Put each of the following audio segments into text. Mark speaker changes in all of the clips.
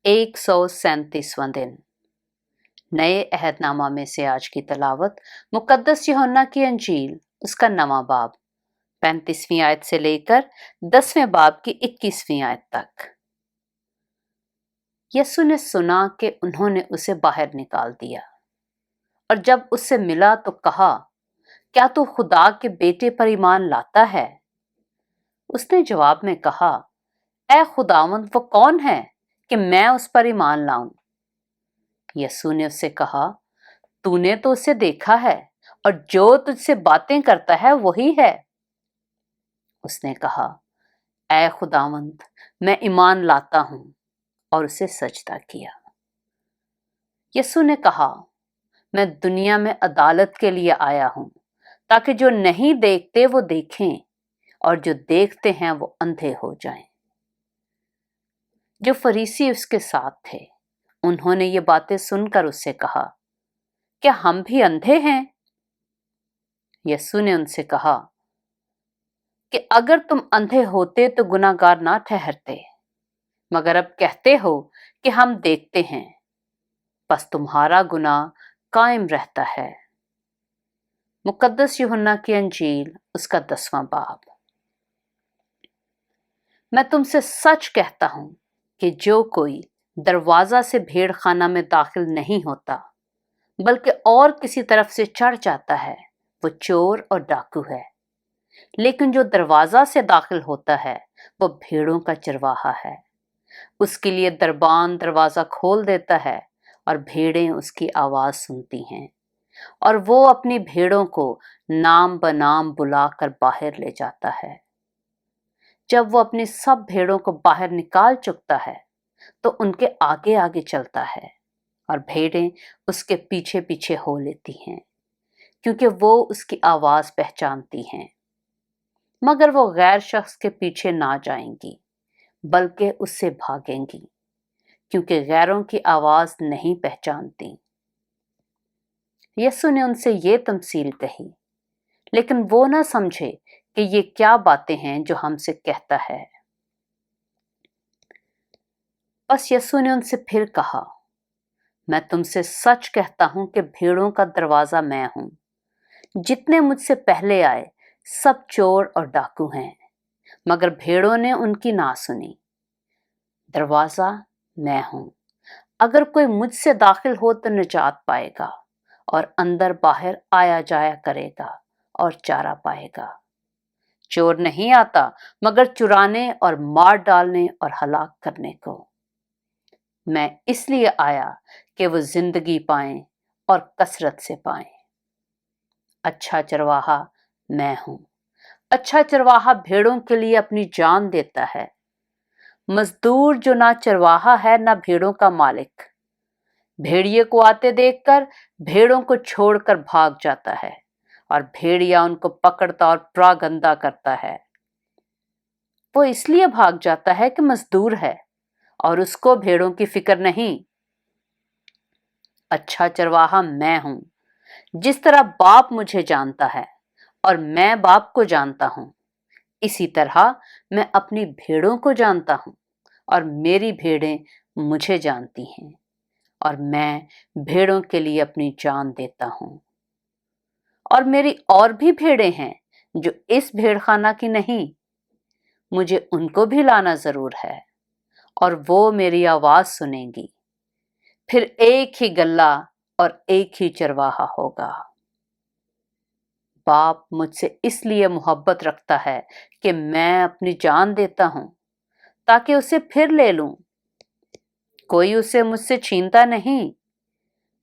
Speaker 1: 137वां दिन। नए अहदनामा में से आज की तलावत मुकद्दस यूहन्ना की अंजील उसका 9वां बाब 35वीं आयत से लेकर 10वें बाब की 21वीं आयत तक। यसु ने सुना कि उन्होंने उसे बाहर निकाल दिया और जब उससे मिला तो कहा, क्या तू खुदा के बेटे पर ईमान लाता है? उसने जवाब में कहा, ऐ खुदावंद, वो कौन है कि मैं उस पर ईमान लाऊं? यसु ने उससे कहा, तूने तो उसे देखा है और जो तुझसे बातें करता है वही है। उसने कहा, ऐ खुदावंद, मैं ईमान लाता हूं, और उसे सजदा किया। यसु ने कहा, मैं दुनिया में अदालत के लिए आया हूं, ताकि जो नहीं देखते वो देखें और जो देखते हैं वो अंधे हो जाएं। जो फरीसी उसके साथ थे, उन्होंने ये बातें सुनकर उससे कहा, क्या हम भी अंधे हैं? यसु ने उनसे कहा कि अगर तुम अंधे होते तो गुनाहगार ना ठहरते, मगर अब कहते हो कि हम देखते हैं, बस तुम्हारा गुनाह कायम रहता है। मुकद्दस यूहन्ना की अंजील उसका 10वां बाब। मैं तुमसे सच कहता हूं कि जो कोई दरवाजा से भेड़ खाना में दाखिल नहीं होता, बल्कि और किसी तरफ से चढ़ जाता है, वो चोर और डाकू है। लेकिन जो दरवाजा से दाखिल होता है वो भेड़ों का चरवाहा है। उसके लिए दरबान दरवाजा खोल देता है और भेड़ें उसकी आवाज सुनती हैं, और वो अपनी भेड़ों को नाम बनाम बुलाकर बाहर ले जाता है। जब वो अपनी सब भेड़ों को बाहर निकाल चुकता है तो उनके आगे आगे चलता है, और भेड़ें उसके पीछे पीछे हो लेती हैं, क्योंकि वो उसकी आवाज पहचानती हैं। मगर वो गैर शख्स के पीछे ना जाएंगी, बल्कि उससे भागेंगी, क्योंकि गैरों की आवाज नहीं पहचानती। यसु ने उनसे ये तमसील कही, लेकिन वो ना समझे कि ये क्या बातें हैं जो हमसे कहता है। बस यसु ने उनसे फिर कहा, मैं तुमसे सच कहता हूं कि भेड़ों का दरवाजा मैं हूं। जितने मुझसे पहले आए सब चोर और डाकू हैं, मगर भेड़ों ने उनकी ना सुनी। दरवाजा मैं हूं। अगर कोई मुझसे दाखिल हो तो निजात पाएगा, और अंदर बाहर आया जाया करेगा और चारा पाएगा। चोर नहीं आता मगर चुराने और मार डालने और हलाक करने को। मैं इसलिए आया कि वो जिंदगी पाएं और कसरत से पाएं। अच्छा चरवाहा मैं हूं। अच्छा चरवाहा भेड़ों के लिए अपनी जान देता है। मजदूर जो ना चरवाहा है ना भेड़ों का मालिक, भेड़िए को आते देखकर भेड़ों को छोड़कर भाग जाता है, और भेड़िया उनको पकड़ता और प्रागंदा करता है। वो इसलिए भाग जाता है कि मजदूर है और उसको भेड़ों की फिक्र नहीं। अच्छा चरवाहा मैं हूं। जिस तरह बाप मुझे जानता है और मैं बाप को जानता हूं, इसी तरह मैं अपनी भेड़ों को जानता हूं, और मेरी भेड़ें मुझे जानती हैं, और मैं भेड़ों के लिए अपनी जान देता हूं। और मेरी और भी भेड़ें हैं जो इस भेड़खाना की नहीं। मुझे उनको भी लाना जरूर है, और वो मेरी आवाज सुनेंगी। फिर एक ही गल्ला और एक ही चरवाहा होगा। बाप मुझसे इसलिए मोहब्बत रखता है कि मैं अपनी जान देता हूं, ताकि उसे फिर ले लूं। कोई उसे मुझसे छीनता नहीं,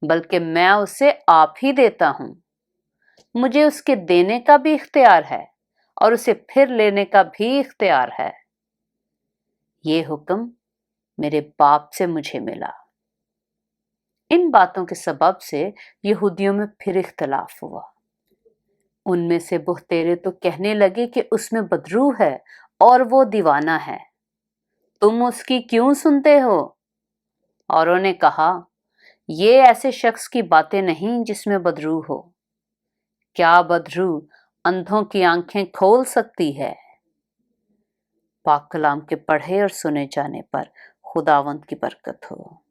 Speaker 1: बल्कि मैं उसे आप ही देता हूं। मुझे उसके देने का भी इख्तियार है और उसे फिर लेने का भी इख्तियार है। ये हुक्म मेरे बाप से मुझे मिला। इन बातों के सबब से यहूदियों में फिर इख्तलाफ हुआ। उनमें से बहुतेरे तो कहने लगे कि उसमें बदरू है और वो दीवाना है, तुम उसकी क्यों सुनते हो? औरों ने कहा, ये ऐसे शख्स की बातें नहीं जिसमें बदरू हो। क्या बदरू अंधों की आंखें खोल सकती है? पाक कलाम के पढ़े और सुने जाने पर خداوند کی برکت ہو۔